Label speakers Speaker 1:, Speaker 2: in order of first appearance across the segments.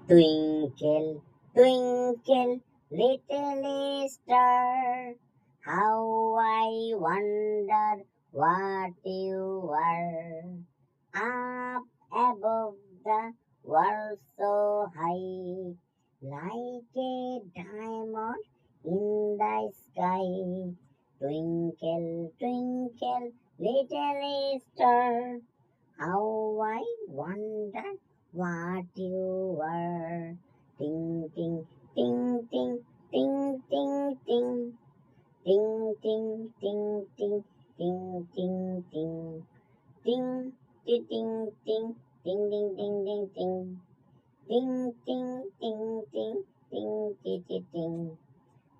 Speaker 1: Twinkle, twinkle, little star, how I wonder what you are. Up above the world so high, like a diamond in the sky. Twinkle, twinkle, little star, how I wonder what you were. Ting, ting, ting, ting, ting, ting, ting. Ting, ting, ting, ting, ting, ting, ting. Ting, ting, ting, ting, ting, ting, ting, ting, ting. Ting, ting, ting, ting, ting, ting, ting, ting.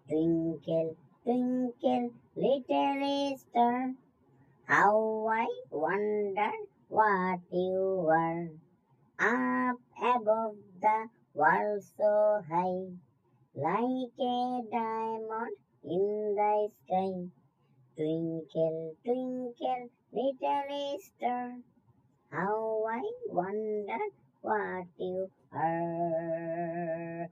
Speaker 1: Twinkle, twinkle, little star, how I wonder what you were. Up above the world so high, like a diamond in the sky. Twinkle, twinkle, little star, how I wonder what you are.